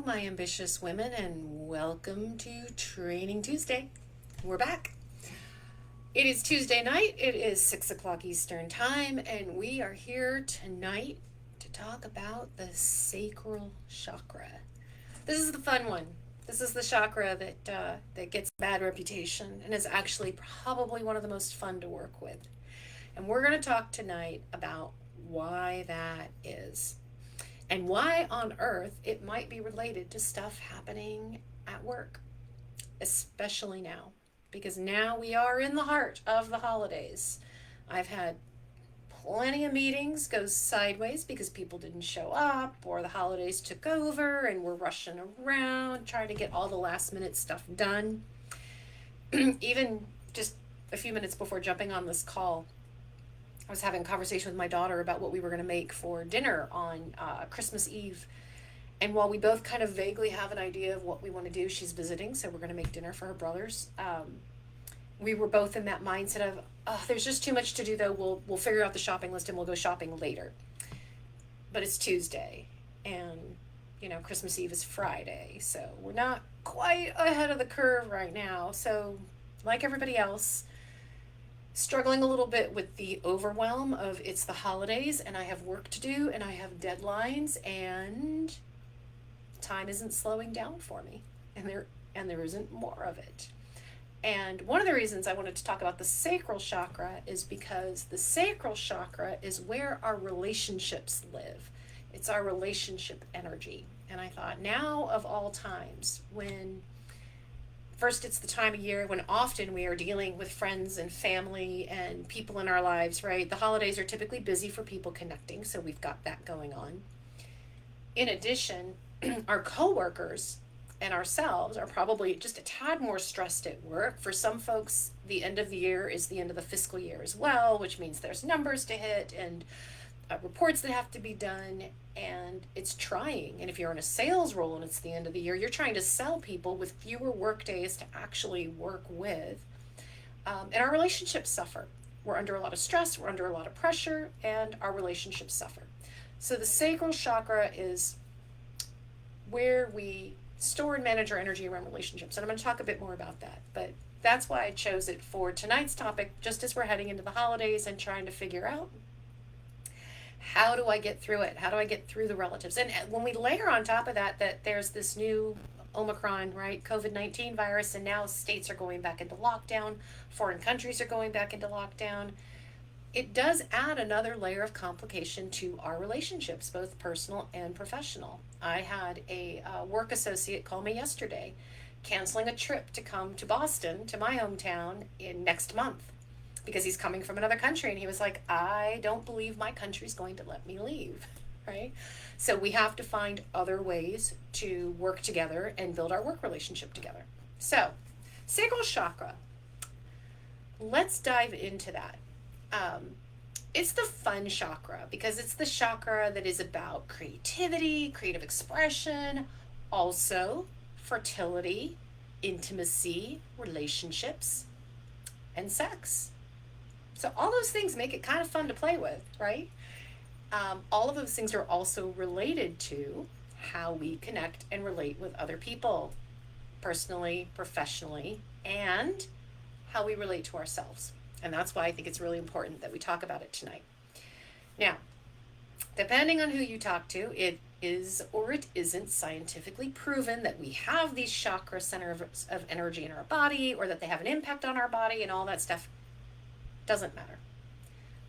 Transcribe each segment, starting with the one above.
my ambitious women, and welcome to Training Tuesday. We're back. It is Tuesday night. It is 6 o'clock Eastern Time, and we are here tonight to talk about the sacral chakra. This is the fun one. This is the chakra that gets a bad reputation and is actually probably one of the most fun to work with. And we're going to talk tonight about why that is and why on earth it might be related to stuff happening at work, especially now, because now we are in the heart of the holidays. I've had plenty of meetings go sideways because people didn't show up or the holidays took over and we're rushing around trying to get all the last minute stuff done. Even just a few minutes before jumping on this call, I was having a conversation with my daughter about what we were going to make for dinner on Christmas Eve. And while we both kind of vaguely have an idea of what we want to do, she's visiting, so we're going to make dinner for her brothers. We were both in that mindset of, oh, there's just too much to do, though. We'll figure out the shopping list and we'll go shopping later. But it's Tuesday, and Christmas Eve is Friday, so we're not quite ahead of the curve right now. So, like everybody else, struggling a little bit with the overwhelm of it's the holidays and I have work to do and I have deadlines and time isn't slowing down for me, and there isn't more of it. And one of the reasons I wanted to talk about the sacral chakra is because the sacral chakra is where our relationships live. It's our relationship energy. And I thought, now of all times, when first, it's the time of year when often we are dealing with friends and family and people in our lives, right? The holidays are typically busy for people connecting, so we've got that going on. In addition, our coworkers and ourselves are probably just a tad more stressed at work. For some folks, the end of the year is the end of the fiscal year as well, which means there's numbers to hit and reports that have to be done, and it's trying. And if you're in a sales role and it's the end of the year, you're trying to sell people with fewer work days to actually work with. And our relationships suffer. We're under a lot of stress, we're under a lot of pressure, and our relationships suffer. So the sacral chakra is where we store and manage our energy around relationships. And I'm going to talk a bit more about that. But that's why I chose it for tonight's topic, just as we're heading into the holidays and trying to figure out, how do I get through it? How do I get through the relatives? And when we layer on top of that there's this new Omicron, right, COVID-19 virus, and now states are going back into lockdown, foreign countries are going back into lockdown, it does add another layer of complication to our relationships, both personal and professional. I had a work associate call me yesterday, canceling a trip to come to Boston, to my hometown, in next month, because he's coming from another country, and he was like, I don't believe my country's going to let me leave, right? So we have to find other ways to work together and build our work relationship together. So, sacral chakra. Let's dive into that. It's the fun chakra because it's the chakra that is about creativity, creative expression, also fertility, intimacy, relationships, and sex. So all those things make it kind of fun to play with, right? All of those things are also related to how we connect and relate with other people, personally, professionally, and how we relate to ourselves. And that's why I think it's really important that we talk about it tonight. Now, depending on who you talk to, it is or it isn't scientifically proven that we have these chakra centers of energy in our body, or that they have an impact on our body, and all that stuff. Doesn't matter.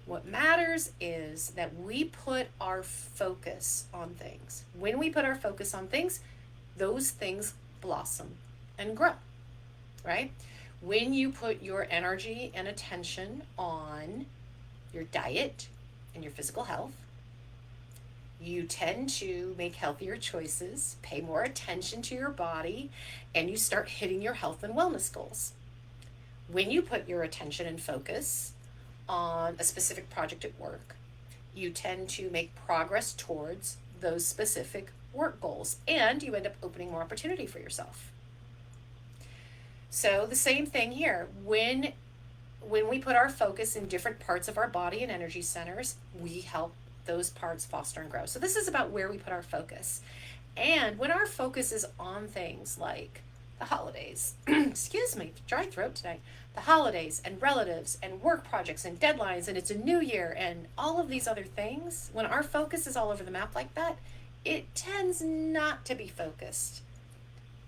What matters is that we put our focus on things. When we put our focus on things, those things blossom and grow, right? When you put your energy and attention on your diet and your physical health, you tend to make healthier choices, pay more attention to your body, and you start hitting your health and wellness goals. When you put your attention and focus on a specific project at work, you tend to make progress towards those specific work goals, and you end up opening more opportunity for yourself. So the same thing here. When we put our focus in different parts of our body and energy centers, we help those parts foster and grow. So this is about where we put our focus. And when our focus is on things like the holidays, excuse me, dry throat tonight, the holidays and relatives and work projects and deadlines, and it's a new year and all of these other things, when our focus is all over the map like that, it tends not to be focused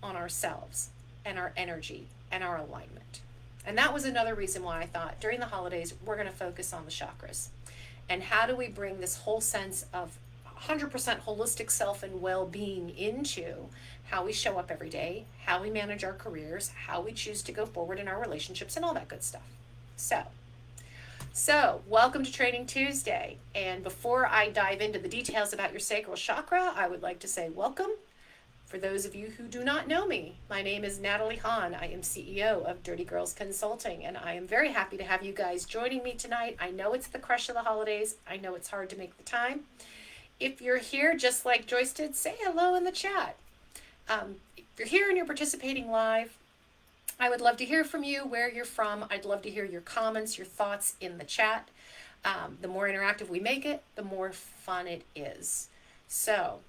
on ourselves and our energy and our alignment. And that was another reason why I thought during the holidays, we're going to focus on the chakras. And how do we bring this whole sense of 100% holistic self and well-being into how we show up every day, how we manage our careers, how we choose to go forward in our relationships, and all that good stuff. So welcome to Training Tuesday. And before I dive into the details about your sacral chakra, I would like to say welcome. For those of you who do not know me, my name is Natalie Hahn. I am CEO of Dirty Girls Consulting, and I am very happy to have you guys joining me tonight. I know it's the crush of the holidays. I know it's hard to make the time. If you're here, just like Joyce did, say hello in the chat. If you're here and you're participating live, I would love to hear from you, where you're from. I'd love to hear your comments, your thoughts in the chat. The more interactive we make it, the more fun it is. So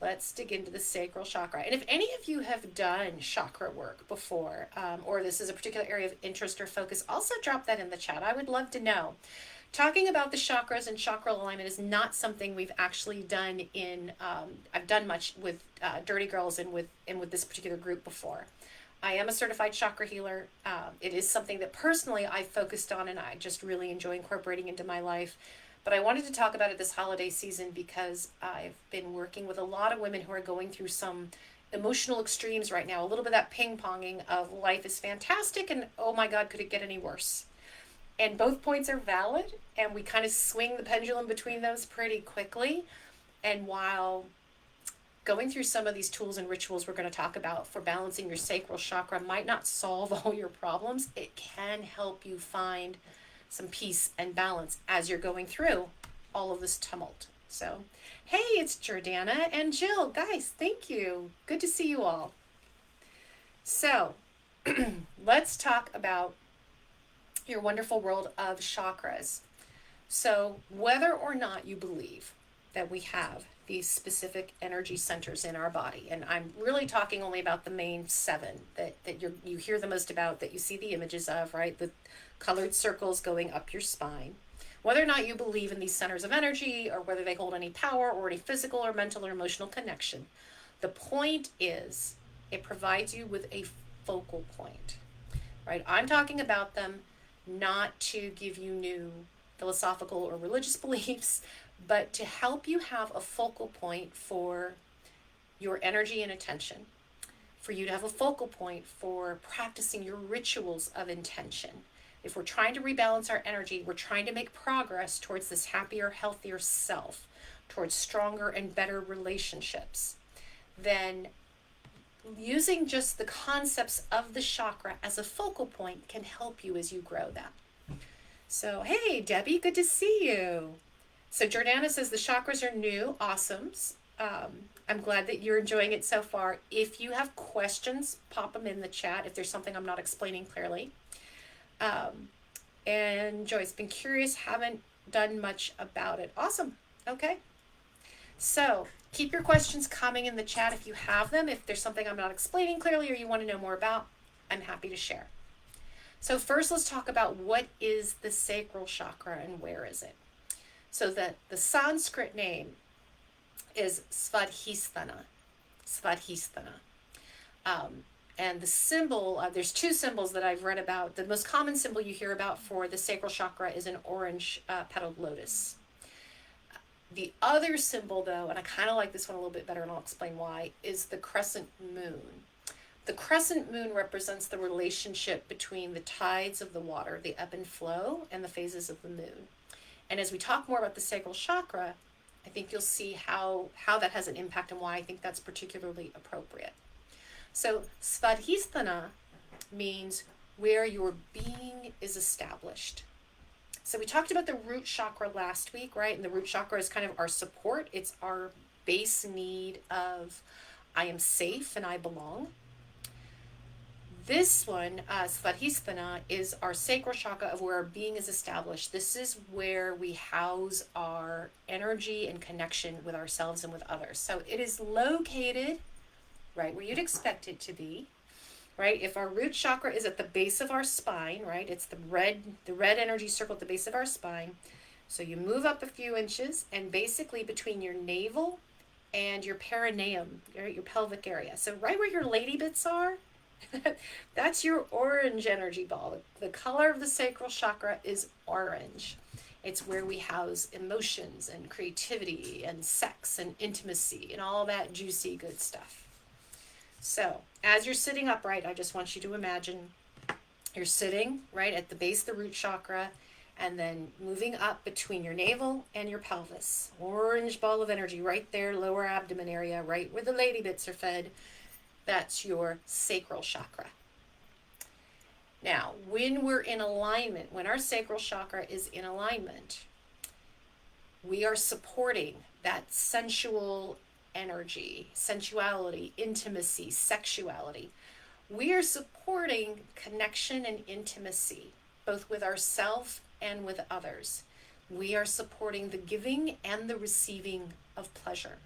let's dig into the sacral chakra. And if any of you have done chakra work before, or this is a particular area of interest or focus, also drop that in the chat. I would love to know. Talking about the chakras and chakra alignment is not something we've actually done I've done much with Dirty Girls and with this particular group before. I am a certified chakra healer. It is something that personally I've focused on and I just really enjoy incorporating into my life. But I wanted to talk about it this holiday season because I've been working with a lot of women who are going through some emotional extremes right now. A little bit of that ping-ponging of life is fantastic and oh my God, could it get any worse? And both points are valid, and we kind of swing the pendulum between those pretty quickly. And while going through some of these tools and rituals we're going to talk about for balancing your sacral chakra might not solve all your problems, it can help you find some peace and balance as you're going through all of this tumult. So, hey, it's Jordana and Jill. Guys, thank you. Good to see you all. So, let's talk about your wonderful world of chakras. So whether or not you believe that we have these specific energy centers in our body, and I'm really talking only about the main 7 that you hear the most about, that you see the images of, right? The colored circles going up your spine. Whether or not you believe in these centers of energy or whether they hold any power or any physical or mental or emotional connection, the point is it provides you with a focal point, right? I'm talking about them not to give you new philosophical or religious beliefs, but to help you have a focal point for your energy and attention, for you to have a focal point for practicing your rituals of intention. If we're trying to rebalance our energy, we're trying to make progress towards this happier, healthier self, towards stronger and better relationships, then using just the concepts of the chakra as a focal point can help you as you grow that. So, hey, Debbie, good to see you. So Jordana says the chakras are new. Awesome. I'm glad that you're enjoying it so far. If you have questions, pop them in the chat if there's something I'm not explaining clearly. And Joyce, been curious, haven't done much about it. Awesome. Okay. So keep your questions coming in the chat if you have them. If there's something I'm not explaining clearly or you want to know more about, I'm happy to share. So first, let's talk about what is the sacral chakra and where is it? So the Sanskrit name is Svadhisthana. And the symbol, there's 2 symbols that I've read about. The most common symbol you hear about for the sacral chakra is an orange petaled lotus. The other symbol, though, and I kind of like this one a little bit better, and I'll explain why, is the crescent moon. The crescent moon represents the relationship between the tides of the water, the ebb and flow, and the phases of the moon. And as we talk more about the sacral chakra, I think you'll see how that has an impact and why I think that's particularly appropriate. So Svadhisthana means where your being is established. So we talked about the root chakra last week, right? And the root chakra is kind of our support. It's our base need of I am safe and I belong. This one, Svadhisthana, is our sacral chakra of where our being is established. This is where we house our energy and connection with ourselves and with others. So it is located right where you'd expect it to be, right? If our root chakra is at the base of our spine, right? It's the red energy circle at the base of our spine. So you move up a few inches, and basically between your navel and your perineum, your pelvic area. So right where your lady bits are, that's your orange energy ball. The color of the sacral chakra is orange. It's where we house emotions and creativity and sex and intimacy and all that juicy good stuff. So as you're sitting upright, I just want you to imagine you're sitting right at the base of the root chakra, and then moving up between your navel and your pelvis. Orange ball of energy right there, lower abdomen area, right where the lady bits are fed. That's your sacral chakra. Now, when we're in alignment, when our sacral chakra is in alignment, we are supporting that sensual energy, sensuality, intimacy, sexuality. We are supporting connection and intimacy, both with ourselves and with others. We are supporting the giving and the receiving of pleasure.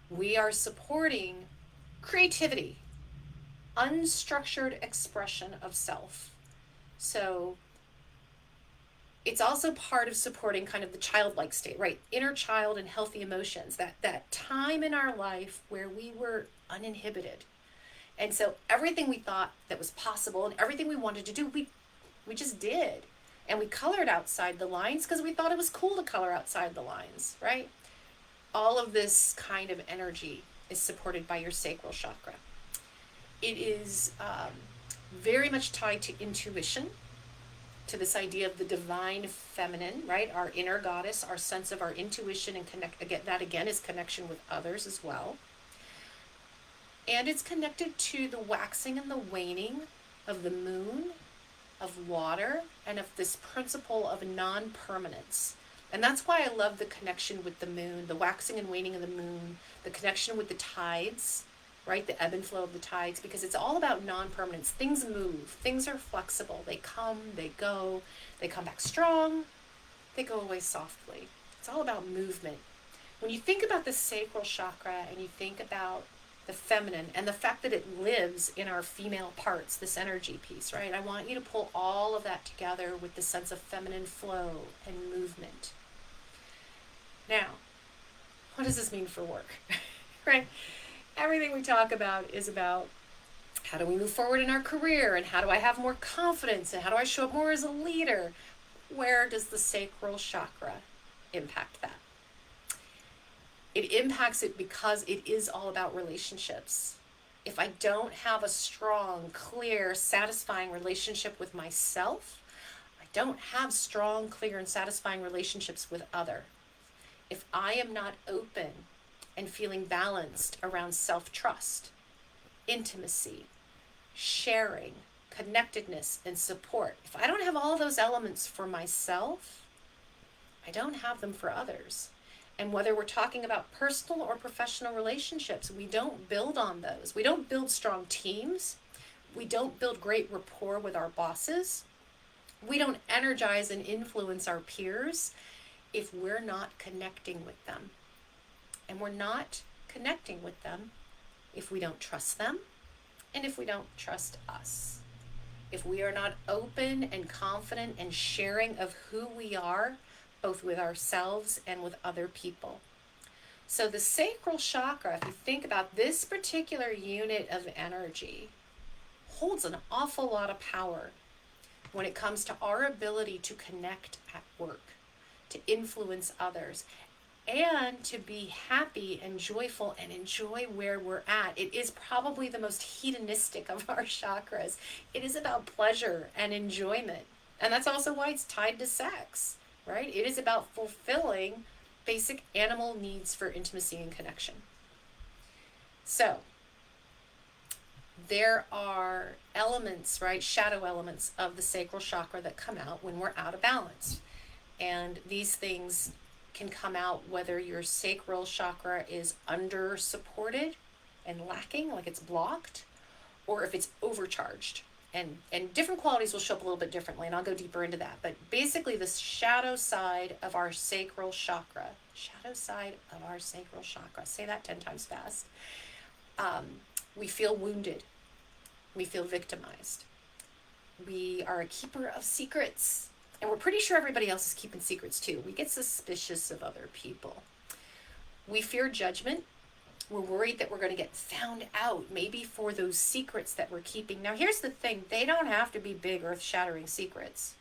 We are supporting creativity, unstructured expression of self. So it's also part of supporting kind of the childlike state, right? Inner child and healthy emotions, that time in our life where we were uninhibited. And so everything we thought that was possible and everything we wanted to do, we just did. And we colored outside the lines because we thought it was cool to color outside the lines, right? All of this kind of energy is supported by your sacral chakra. It is very much tied to intuition, to this idea of the divine feminine, right? Our inner goddess, our sense of our intuition, and that again is connection with others as well. And it's connected to the waxing and the waning of the moon, of water, and of this principle of non-permanence. And that's why I love the connection with the moon, the waxing and waning of the moon, the connection with the tides, right? The ebb and flow of the tides, because it's all about non-permanence. Things move, things are flexible. They come, they go, they come back strong, they go away softly. It's all about movement. When you think about the sacral chakra and you think about the feminine and the fact that it lives in our female parts, this energy piece, right? I want you to pull all of that together with the sense of feminine flow and movement. Now, what does this mean for work? Right? Everything we talk about is about how do we move forward in our career, and how do I have more confidence, and how do I show up more as a leader? Where does the sacral chakra impact that? It impacts it because it is all about relationships. If I don't have a strong, clear, satisfying relationship with myself, I don't have strong, clear, and satisfying relationships with others. If I am not open and feeling balanced around self-trust, intimacy, sharing, connectedness, and support, if I don't have all those elements for myself, I don't have them for others. And whether we're talking about personal or professional relationships, we don't build on those. We don't build strong teams. We don't build great rapport with our bosses. We don't energize and influence our peers if we're not connecting with them. And we're not connecting with them if we don't trust them and if we don't trust us. If we are not open and confident and sharing of who we are, both with ourselves and with other people. So the sacral chakra, if you think about this particular unit of energy, holds an awful lot of power when it comes to our ability to connect at work, to influence others, and to be happy and joyful and enjoy where we're at. It is probably the most hedonistic of our chakras. It is about pleasure and enjoyment. And that's also why it's tied to sex, right? It is about fulfilling basic animal needs for intimacy and connection. So there are elements, right, shadow elements of the sacral chakra that come out when we're out of balance. And these things can come out whether your sacral chakra is under supported and lacking, like it's blocked, or if it's overcharged. And different qualities will show up a little bit differently, and I'll go deeper into that. But basically, the shadow side of our sacral chakra, shadow side of our sacral chakra, say that 10 times fast. We feel wounded. We feel victimized. We are a keeper of secrets. And we're pretty sure everybody else is keeping secrets too. We get suspicious of other people. We fear judgment. We're worried that we're going to get found out, maybe for those secrets that we're keeping. Now, here's the thing. They don't have to be big, earth-shattering secrets.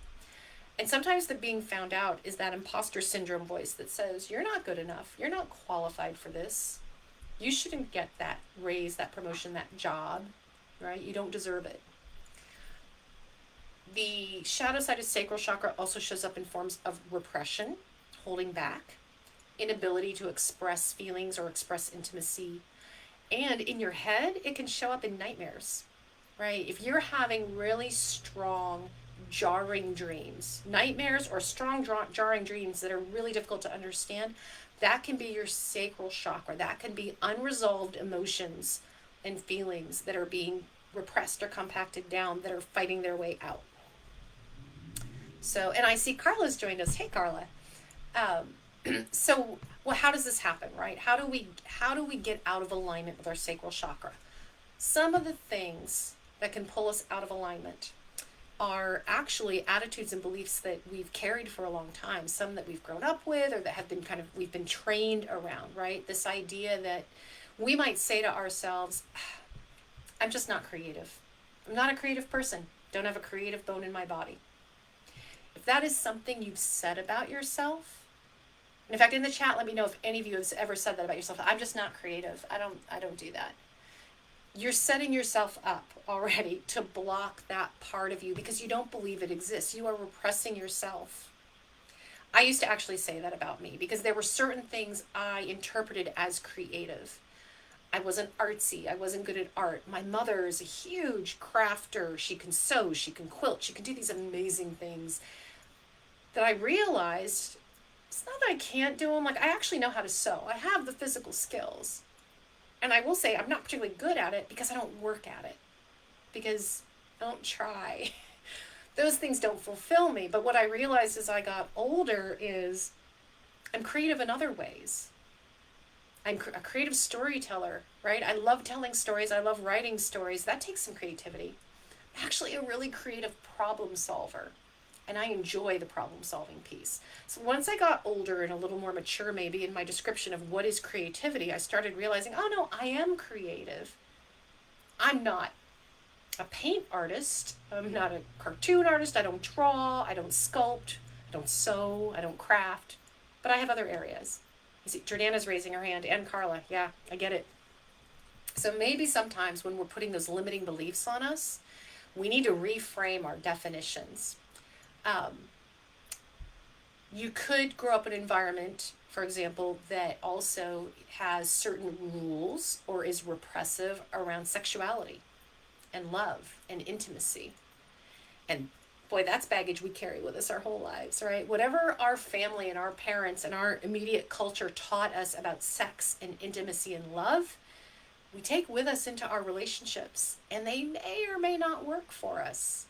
And sometimes the being found out is that imposter syndrome voice that says, you're not good enough. You're not qualified for this. You shouldn't get that raise, that promotion, that job, right? You don't deserve it. The shadow side of sacral chakra also shows up in forms of repression, holding back, inability to express feelings or express intimacy. And in your head, it can show up in nightmares, right? If you're having really strong, jarring dreams, nightmares or strong, jarring dreams that are really difficult to understand, that can be your sacral chakra. That can be unresolved emotions and feelings that are being repressed or compacted down, that are fighting their way out. So, and I see Carla's joined us. Hey, Carla. So, well, how does this happen, right? How do we get out of alignment with our sacral chakra? Some of the things that can pull us out of alignment are actually attitudes and beliefs that we've carried for a long time, some that we've grown up with or that have been we've been trained around, right? This idea that we might say to ourselves, I'm just not creative. I'm not a creative person. Don't have a creative bone in my body. If that is something you've said about yourself, and in fact, in the chat, let me know if any of you have ever said that about yourself. I'm just not creative. I don't do that. You're setting yourself up already to block that part of you because you don't believe it exists. You are repressing yourself. I used to actually say that about me because there were certain things I interpreted as creative. I wasn't artsy. I wasn't good at art. My mother is a huge crafter. She can sew, she can quilt, she can do these amazing things that I realized it's not that I can't do them. Like, I actually know how to sew. I have the physical skills. And I will say I'm not particularly good at it because I don't work at it. Because I don't try. Those things don't fulfill me. But what I realized as I got older is I'm creative in other ways. I'm a creative storyteller, right? I love telling stories. I love writing stories. That takes some creativity. I'm actually a really creative problem solver. And I enjoy the problem solving piece. So once I got older and a little more mature maybe in my description of what is creativity, I started realizing, oh no, I am creative. I'm not a paint artist. I'm not a cartoon artist. I don't draw. I don't sculpt. I don't sew. I don't craft. But I have other areas. You see, Jordana's raising her hand, and Carla. Yeah, I get it. So maybe sometimes when we're putting those limiting beliefs on us, we need to reframe our definitions. You could grow up in an environment, for example, that also has certain rules or is repressive around sexuality and love and intimacy. And boy, that's baggage we carry with us our whole lives, right? Whatever our family and our parents and our immediate culture taught us about sex and intimacy and love, we take with us into our relationships, and they may or may not work for us.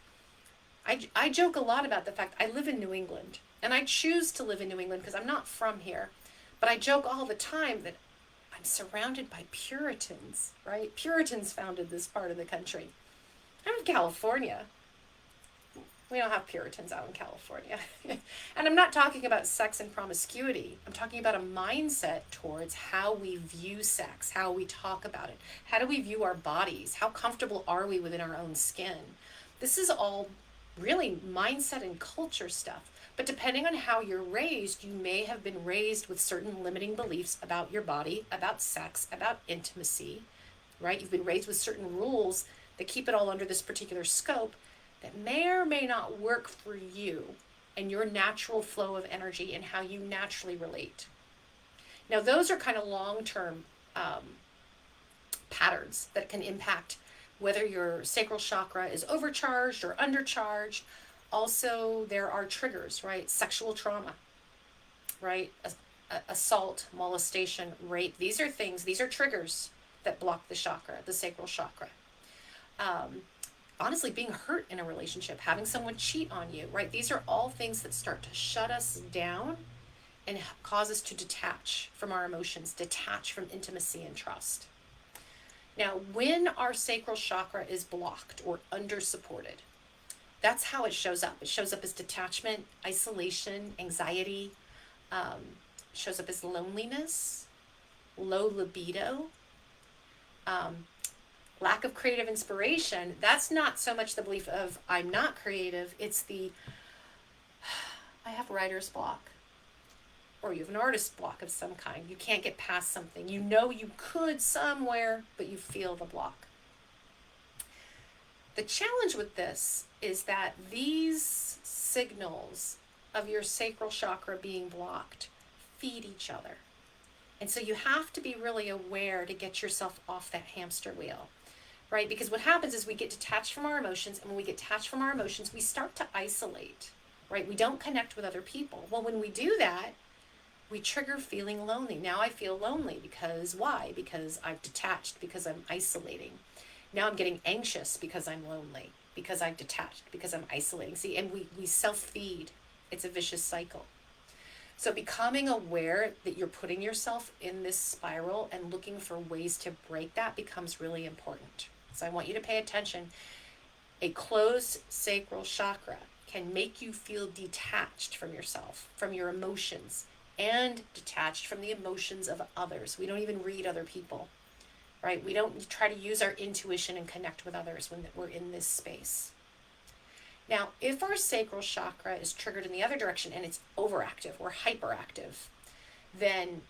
I joke a lot about the fact I live in New England, and I choose to live in New England because I'm not from here. But I joke all the time that I'm surrounded by Puritans, right? Puritans founded this part of the country. I'm in California. We don't have Puritans out in California. And I'm not talking about sex and promiscuity. I'm talking about a mindset towards how we view sex, how we talk about it. How do we view our bodies? How comfortable are we within our own skin? This is all really mindset and culture stuff. But depending on how you're raised, you may have been raised with certain limiting beliefs about your body, about sex, about intimacy, right? You've been raised with certain rules that keep it all under this particular scope that may or may not work for you and your natural flow of energy and how you naturally relate. Now, those are kind of long-term patterns that can impact whether your sacral chakra is overcharged or undercharged. Also, there are triggers, right? Sexual trauma, right? Assault, molestation, rape. These are triggers that block the chakra, the sacral chakra. honestly being hurt in a relationship, having someone cheat on you, right? These are all things that start to shut us down and cause us to detach from our emotions, detach from intimacy and trust. Now, when our sacral chakra is blocked or under supported, that's how it shows up. It shows up as detachment, isolation, anxiety, shows up as loneliness, low libido, um, lack of creative inspiration. That's not so much the belief of I'm not creative, it's the I have writer's block, or you have an artist block of some kind. You can't get past something. You know you could somewhere, but you feel the block. The challenge with this is that these signals of your sacral chakra being blocked feed each other. And so you have to be really aware to get yourself off that hamster wheel, right? Because what happens is we get detached from our emotions, and when we get detached from our emotions, we start to isolate, right? We don't connect with other people. Well, when we do that, we trigger feeling lonely. Now I feel lonely because why? Because I've detached, because I'm isolating. Now I'm getting anxious because I'm lonely, because I've detached, because I'm isolating. See, and we self-feed. It's a vicious cycle. So becoming aware that you're putting yourself in this spiral and looking for ways to break that becomes really important. So I want you to pay attention. A closed sacral chakra can make you feel detached from yourself, from your emotions, and detached from the emotions of others. We don't even read other people, right? We don't try to use our intuition and connect with others when we're in this space. Now, if our sacral chakra is triggered in the other direction and it's overactive or hyperactive, then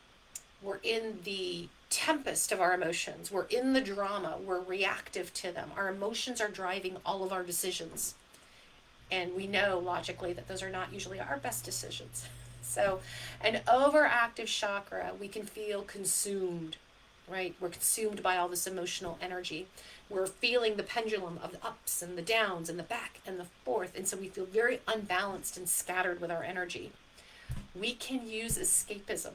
we're in the tempest of our emotions. We're in the drama. We're reactive to them. Our emotions are driving all of our decisions. And we know logically that those are not usually our best decisions. So an overactive chakra, we can feel consumed, right? We're consumed by all this emotional energy. We're feeling the pendulum of the ups and the downs and the back and the forth. And so we feel very unbalanced and scattered with our energy. We can use escapism.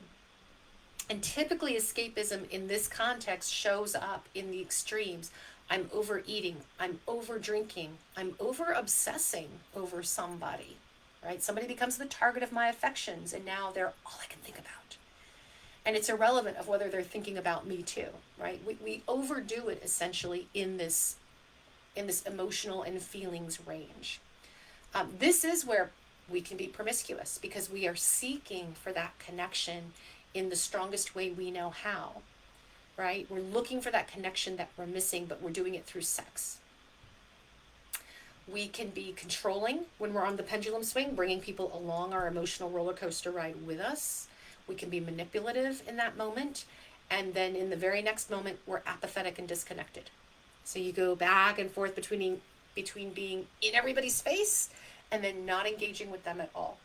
And typically escapism in this context shows up in the extremes. I'm overeating, I'm over drinking, I'm over obsessing over somebody, right? Somebody becomes the target of my affections, and now they're all I can think about. And it's irrelevant of whether they're thinking about me too, right? We overdo it essentially in this emotional and feelings range. This is where we can be promiscuous because we are seeking for that connection in the strongest way we know how, right? We're looking for that connection that we're missing, but we're doing it through sex. We can be controlling when we're on the pendulum swing, bringing people along our emotional roller coaster ride with us. We can be manipulative in that moment. And then in the very next moment, we're apathetic and disconnected. So you go back and forth between being in everybody's face and then not engaging with them at all.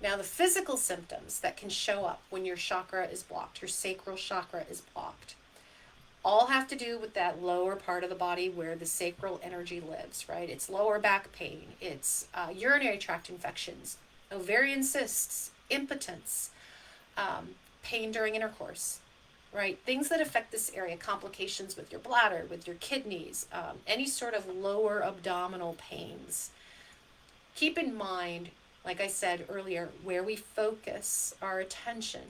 Now, the physical symptoms that can show up when your chakra is blocked, your sacral chakra is blocked, all have to do with that lower part of the body where the sacral energy lives, right? It's lower back pain, it's urinary tract infections, ovarian cysts, impotence, pain during intercourse, right? Things that affect this area, complications with your bladder, with your kidneys, any sort of lower abdominal pains. Keep in mind, like I said earlier, where we focus our attention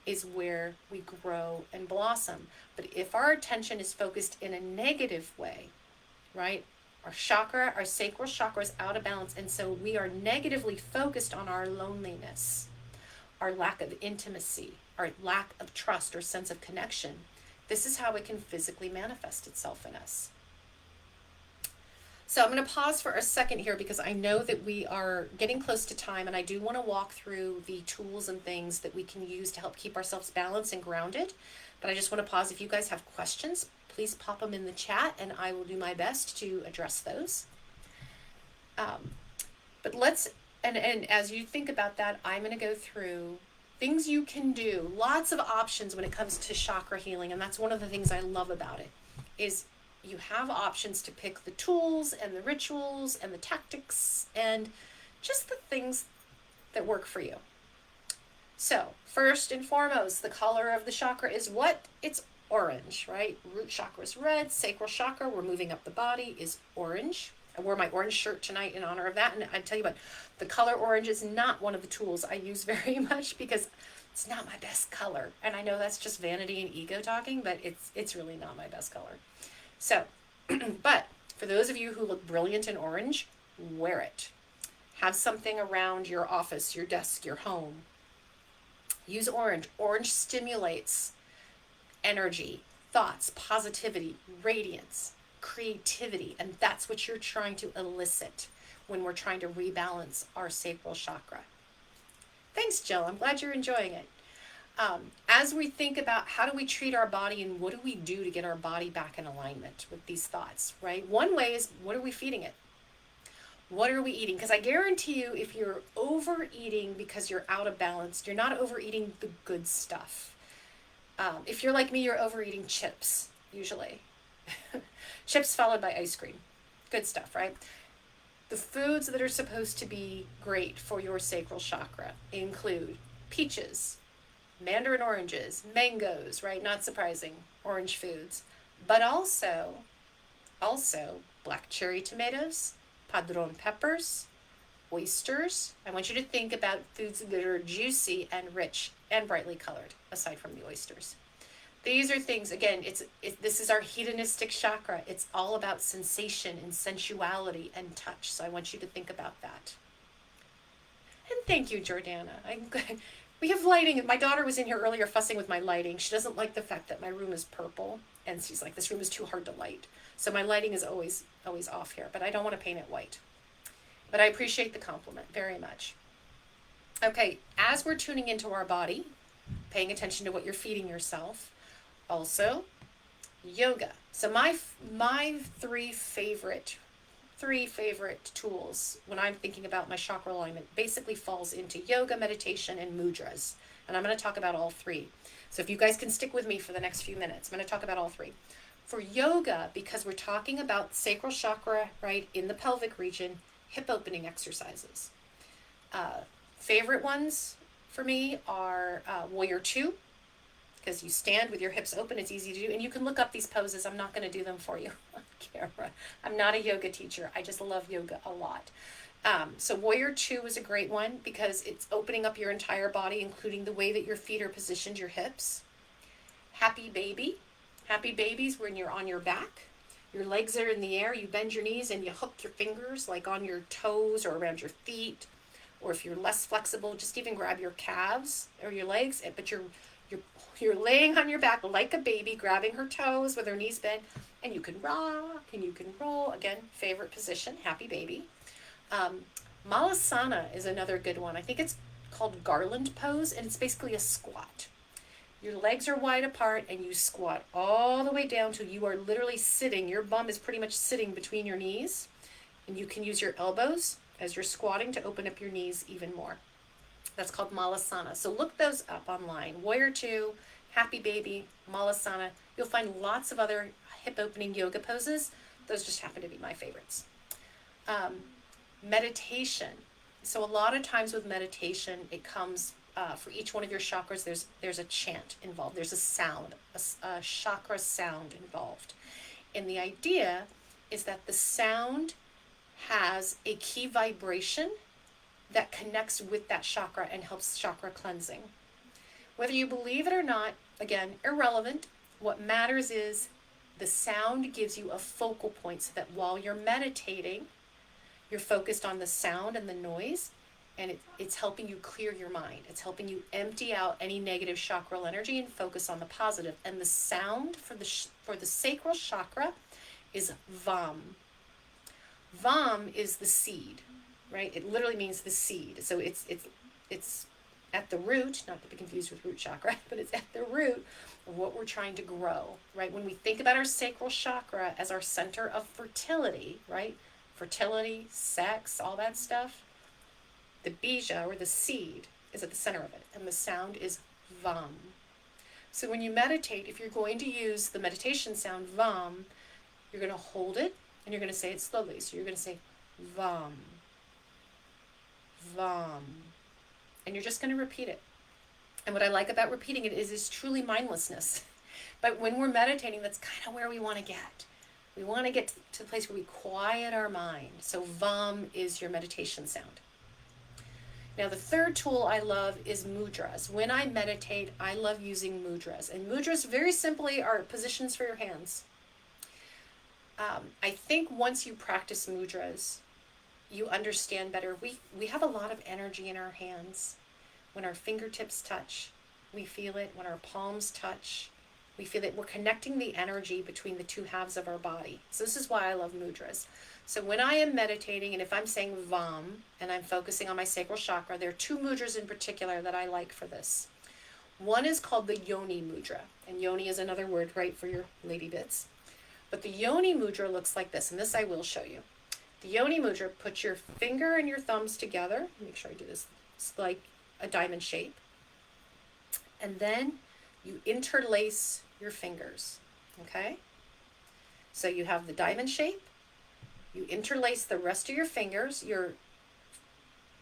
is where we grow and blossom. But if our attention is focused in a negative way, right? Our chakra, our sacral chakra is out of balance. And so we are negatively focused on our loneliness, our lack of intimacy, our lack of trust or sense of connection. This is how it can physically manifest itself in us. So I'm going to pause for a second here because I know that we are getting close to time, and I do want to walk through the tools and things that we can use to help keep ourselves balanced and grounded. But I just want to pause. If you guys have questions, please pop them in the chat and I will do my best to address those. But let's, and as you think about that, I'm going to go through things you can do, lots of options when it comes to chakra healing. And that's one of the things I love about it is you have options to pick the tools and the rituals and the tactics and just the things that work for you. So first and foremost, the color of the chakra is what? It's orange, right? Root chakra is red, sacral chakra, we're moving up the body, is orange. I wore my orange shirt tonight in honor of that. And I tell you what, the color orange is not one of the tools I use very much because it's not my best color. And I know that's just vanity and ego talking, but it's really not my best color. So, but for those of you who look brilliant in orange, wear it. Have something around your office, your desk, your home. Use orange. Orange stimulates energy, thoughts, positivity, radiance, creativity, and that's what you're trying to elicit when we're trying to rebalance our sacral chakra. Thanks, Jill. I'm glad you're enjoying it. As we think about how do we treat our body and what do we do to get our body back in alignment with these thoughts, right? One way is, what are we feeding it? What are we eating? Because I guarantee you, if you're overeating because you're out of balance, you're not overeating the good stuff. If you're like me, you're overeating chips, usually. Chips followed by ice cream. Good stuff, right? The foods that are supposed to be great for your sacral chakra include peaches, mandarin oranges, mangoes, right? Not surprising, orange foods. But also black cherry tomatoes, padron peppers, oysters. I want you to think about foods that are juicy and rich and brightly colored, aside from the oysters. These are things, again, this is our hedonistic chakra. It's all about sensation and sensuality and touch. So I want you to think about that. And thank you, Jordana. We have lighting. My daughter was in here earlier fussing with my lighting. She doesn't like the fact that my room is purple. And she's like, this room is too hard to light. So my lighting is always off here. But I don't want to paint it white. But I appreciate the compliment very much. Okay, as we're tuning into our body, paying attention to what you're feeding yourself, also yoga. So my three favorite tools when I'm thinking about my chakra alignment basically falls into yoga, meditation, and mudras. And I'm going to talk about all three. So if you guys can stick with me for the next few minutes, I'm going to talk about all three. For yoga, because we're talking about sacral chakra, right, in the pelvic region, hip opening exercises. Favorite ones for me are Warrior 2, because you stand with your hips open. It's easy to do. And you can look up these poses. I'm not going to do them for you on camera. I'm not a yoga teacher. I just love yoga a lot. So Warrior 2 is a great one because it's opening up your entire body, including the way that your feet are positioned, your hips. Happy Baby. Happy Baby's when you're on your back. Your legs are in the air. You bend your knees and you hook your fingers like on your toes or around your feet. Or if you're less flexible, just even grab your calves or your legs. But you're laying on your back like a baby, grabbing her toes with her knees bent, and you can rock and you can roll. Again, favorite position, Happy Baby. Malasana is another good one. I think it's called garland pose, and it's basically a squat. Your legs are wide apart, and you squat all the way down till you are literally sitting. Your bum is pretty much sitting between your knees, and you can use your elbows as you're squatting to open up your knees even more. That's called Malasana. So look those up online. Warrior 2, Happy Baby, Malasana. You'll find lots of other hip opening yoga poses. Those just happen to be my favorites. Meditation. So a lot of times with meditation, it comes for each one of your chakras, there's a chant involved. There's a sound, a chakra sound involved. And the idea is that the sound has a key vibration that connects with that chakra and helps chakra cleansing. Whether you believe it or not, again, irrelevant. What matters is the sound gives you a focal point so that while you're meditating, you're focused on the sound and the noise, and it's helping you clear your mind. It's helping you empty out any negative chakral energy and focus on the positive. And the sound for the sacral chakra is Vam. Vam is the seed, right? It literally means the seed. So it's at the root, not to be confused with root chakra, but it's at the root of what we're trying to grow, right? When we think about our sacral chakra as our center of fertility, right? Fertility, sex, all that stuff. The bija, or the seed, is at the center of it, and the sound is Vam. So when you meditate, if you're going to use the meditation sound Vam, you're going to hold it, and you're going to say it slowly. So you're going to say Vam, Vam, and you're just going to repeat it. And what I like about repeating it is truly mindlessness. But when we're meditating, that's kind of where we want to get. We want to get to the place where we quiet our mind. So VAM is your meditation sound. Now, the third tool I love is mudras. When I meditate, I love using mudras. And mudras, very simply, are positions for your hands. I think once you practice mudras, you understand better. We have a lot of energy in our hands. When our fingertips touch, we feel it. When our palms touch, we feel it. We're connecting the energy between the two halves of our body. So this is why I love mudras. So when I am meditating, and if I'm saying VAM, and I'm focusing on my sacral chakra, there are two mudras in particular that I like for this. One is called the Yoni mudra. And Yoni is another word, right, for your lady bits. But the Yoni mudra looks like this, and this I will show you. The Yoni mudra, put your finger and your thumbs together. Make sure I do this. It's like a diamond shape. And then you interlace your fingers, okay? So you have the diamond shape. You interlace the rest of your fingers. Your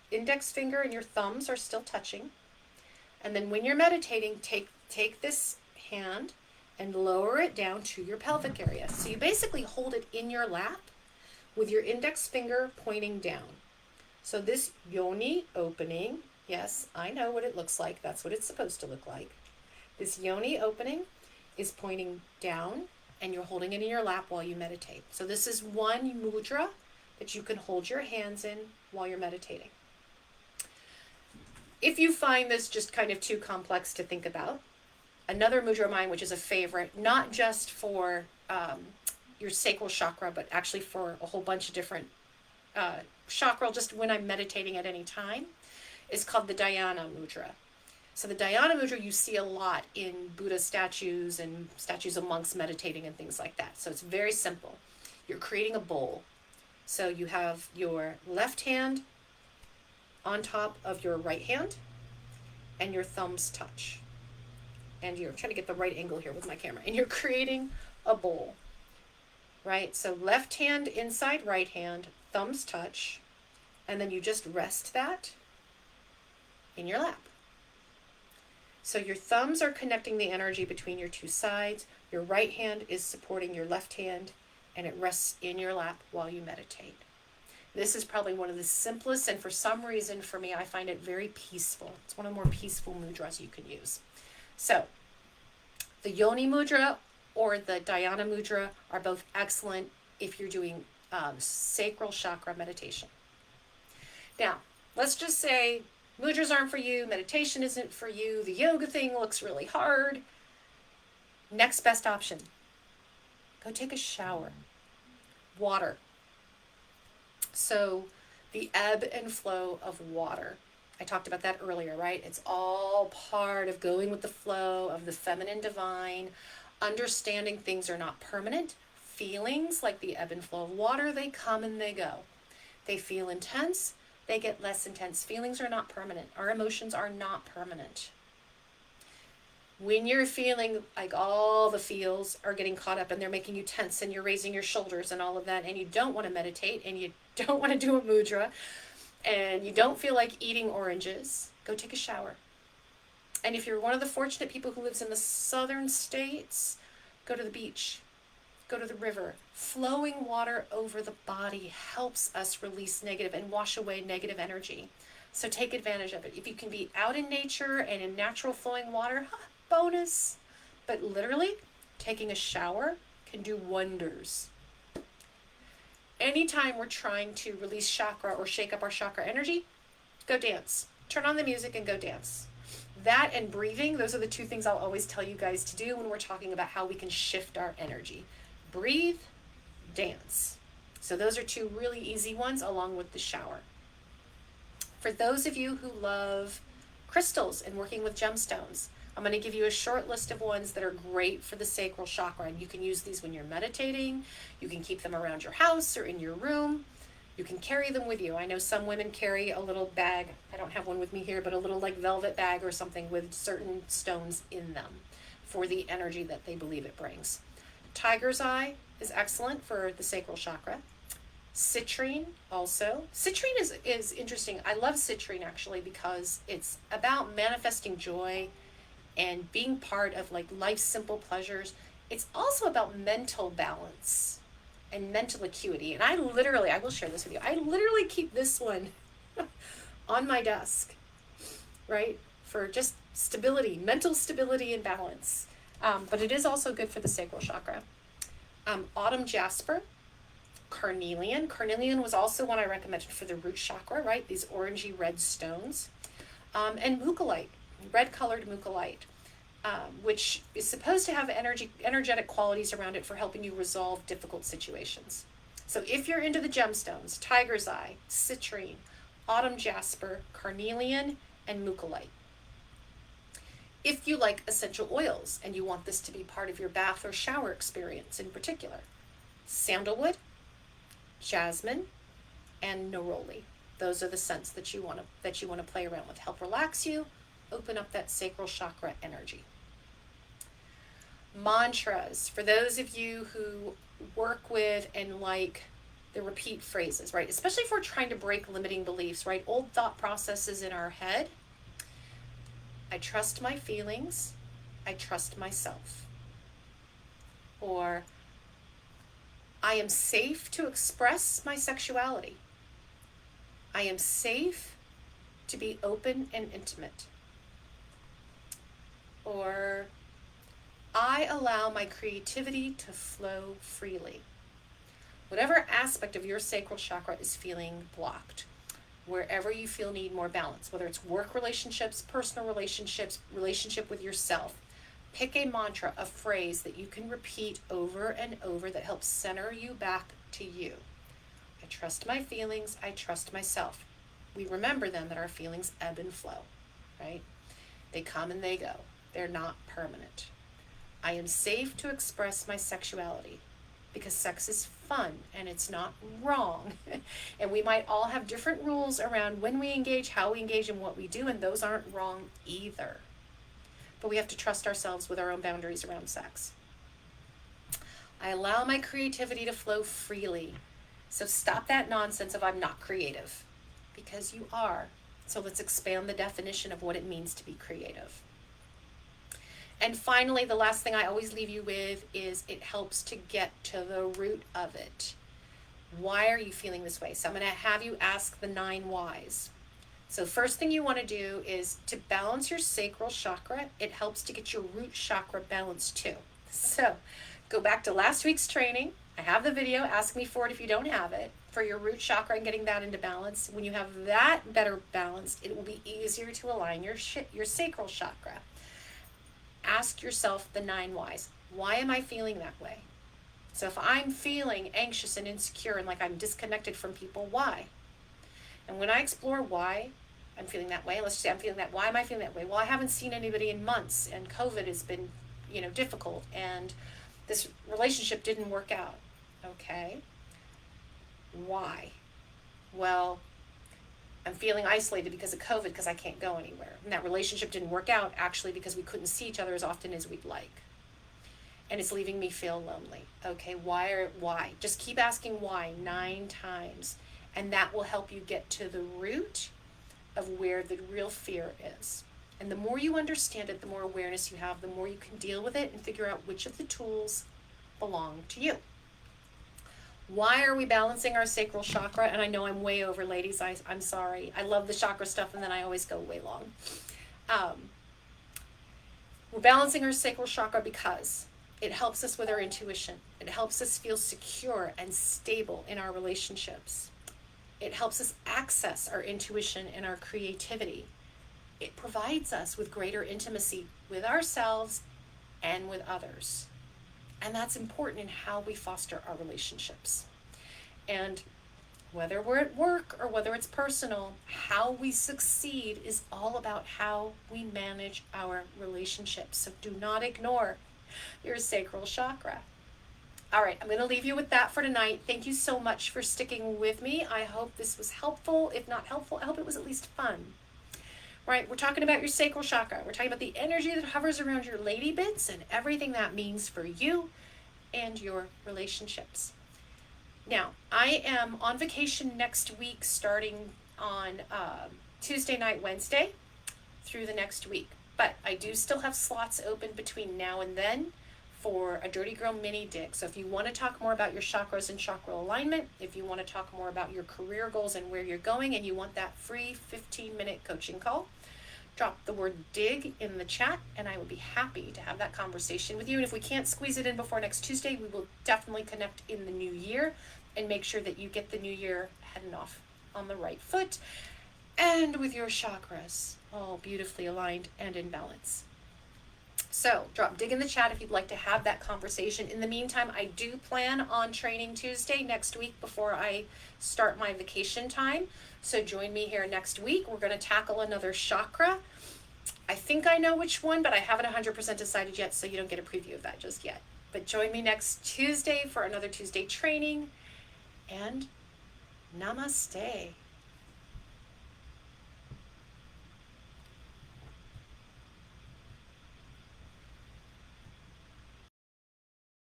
index finger and your thumbs are still touching. And then when you're meditating, take this hand and lower it down to your pelvic area. So you basically hold it in your lap with your index finger pointing down. So this yoni opening, yes, I know what it looks like. That's what it's supposed to look like. This yoni opening is pointing down, and you're holding it in your lap while you meditate. So this is one mudra that you can hold your hands in while you're meditating. If you find this just kind of too complex to think about, another mudra of mine, which is a favorite, not just for your sacral chakra, but actually for a whole bunch of different chakra, just when I'm meditating at any time, is called the Dhyana mudra. So the Dhyana mudra you see a lot in Buddha statues and statues of monks meditating and things like that. So it's very simple. You're creating a bowl. So you have your left hand on top of your right hand, and your thumbs touch. And you're trying to get the right angle here with my camera. And you're creating a bowl, right? So left hand inside right hand, thumbs touch, and then you just rest that in your lap. So your thumbs are connecting the energy between your two sides. Your right hand is supporting your left hand, and it rests in your lap while you meditate. This is probably one of the simplest, and for some reason for me, I find it very peaceful. It's one of the more peaceful mudras you can use. So the Yoni mudra or the Dhyana mudra are both excellent if you're doing sacral chakra meditation. Now, let's just say mudras aren't for you, meditation isn't for you, the yoga thing looks really hard. Next best option, go take a shower. Water. So the ebb and flow of water. I talked about that earlier, right? It's all part of going with the flow of the feminine divine, understanding things are not permanent. Feelings, like the ebb and flow of water, they come and they go. They feel intense, they get less intense. Feelings are not permanent. Our emotions are not permanent. When you're feeling like all the feels are getting caught up and they're making you tense and you're raising your shoulders and all of that, and you don't want to meditate and you don't want to do a mudra and you don't feel like eating oranges, go take a shower. And if you're one of the fortunate people who lives in the southern states, go to the beach, go to the river. Flowing water over the body helps us release negative and wash away negative energy. So take advantage of it. If you can be out in nature and in natural flowing water, bonus. But literally, taking a shower can do wonders. Anytime we're trying to release chakra or shake up our chakra energy, go dance. Turn on the music and go dance. That and breathing, those are the two things I'll always tell you guys to do when we're talking about how we can shift our energy. Breathe, dance. So those are two really easy ones along with the shower. For those of you who love crystals and working with gemstones, I'm going to give you a short list of ones that are great for the sacral chakra. And you can use these when you're meditating. You can keep them around your house or in your room. You can carry them with you. I know some women carry a little bag. I don't have one with me here, but a little like velvet bag or something with certain stones in them for the energy that they believe it brings. Tiger's eye is excellent for the sacral chakra. Citrine also. Citrine is interesting. I love citrine actually because it's about manifesting joy and being part of like life's simple pleasures. It's also about mental balance and mental acuity. And I will share this with you. I literally keep this one on my desk, right? For just stability, mental stability and balance. But it is also good for the sacral chakra. Autumn jasper, carnelian. Carnelian was also one I recommended for the root chakra, right? These orangey red stones. And mucolite, red colored mucolite, which is supposed to have energetic qualities around it for helping you resolve difficult situations. So if you're into the gemstones, tiger's eye, citrine, autumn jasper, carnelian, and mucolite. If you like essential oils and you want this to be part of your bath or shower experience in particular, sandalwood, jasmine, and neroli. Those are the scents that you want to play around with. Help relax you, open up that sacral chakra energy. Mantras, for those of you who work with and like the repeat phrases, right? Especially if we're trying to break limiting beliefs, right? Old thought processes in our head. I trust my feelings. I trust myself. Or I am safe to express my sexuality. I am safe to be open and intimate. Or I allow my creativity to flow freely. Whatever aspect of your sacral chakra is feeling blocked, wherever you feel need more balance, whether it's work relationships, personal relationships, relationship with yourself, pick a mantra, a phrase that you can repeat over and over that helps center you back to you. I trust my feelings. I trust myself. We remember then that our feelings ebb and flow, right? They come and they go. They're not permanent. I am safe to express my sexuality because sex is fun and it's not wrong. And we might all have different rules around when we engage, how we engage, and what we do, and those aren't wrong either. But we have to trust ourselves with our own boundaries around sex. I allow my creativity to flow freely. So stop that nonsense of I'm not creative, because you are. So let's expand the definition of what it means to be creative. And finally, the last thing I always leave you with is it helps to get to the root of it. Why are you feeling this way? So I'm going to have you ask the 9 whys. So first thing you want to do is to balance your sacral chakra. It helps to get your root chakra balanced too. So go back to last week's training. I have the video. Ask me for it if you don't have it. For your root chakra and getting that into balance. When you have that better balanced, it will be easier to align your sacral chakra. Ask yourself the 9 whys. Why am I feeling that way? So if I'm feeling anxious and insecure and like I'm disconnected from people, why? And when I explore why I'm feeling that way, let's just say I'm feeling that, why am I feeling that way? Well, I haven't seen anybody in months and COVID has been, difficult and this relationship didn't work out. Okay. Why? Well, I'm feeling isolated because of COVID because I can't go anywhere. And that relationship didn't work out actually because we couldn't see each other as often as we'd like. And it's leaving me feel lonely. Okay, why? Just keep asking why 9 times. And that will help you get to the root of where the real fear is. And the more you understand it, the more awareness you have, the more you can deal with it and figure out which of the tools belong to you. Why are we balancing our sacral chakra? And I know I'm way over, ladies. I'm sorry. I love the chakra stuff, and then I always go way long. We're balancing our sacral chakra because it helps us with our intuition. It helps us feel secure and stable in our relationships. It helps us access our intuition and our creativity. It provides us with greater intimacy with ourselves and with others. And that's important in how we foster our relationships. And whether we're at work or whether it's personal, how we succeed is all about how we manage our relationships. So do not ignore your sacral chakra. All right, I'm going to leave you with that for tonight. Thank you so much for sticking with me. I hope this was helpful. If not helpful, I hope it was at least fun. Right, we're talking about your sacral chakra. We're talking about the energy that hovers around your lady bits and everything that means for you and your relationships. Now, I am on vacation next week starting on Tuesday night, Wednesday through the next week. But I do still have slots open between now and then for a Dirty Girl mini dig. So if you want to talk more about your chakras and chakra alignment, if you want to talk more about your career goals and where you're going, and you want that free 15-minute coaching call, drop the word dig in the chat and I would be happy to have that conversation with you. And if we can't squeeze it in before next Tuesday, we will definitely connect in the new year and make sure that you get the new year heading off on the right foot and with your chakras all beautifully aligned and in balance. So drop dig in the chat if you'd like to have that conversation. In the meantime, I do plan on training Tuesday next week before I start my vacation time. So join me here next week. We're going to tackle another chakra. I think I know which one, but I haven't 100% decided yet, so you don't get a preview of that just yet. But join me next Tuesday for another Tuesday training, and namaste.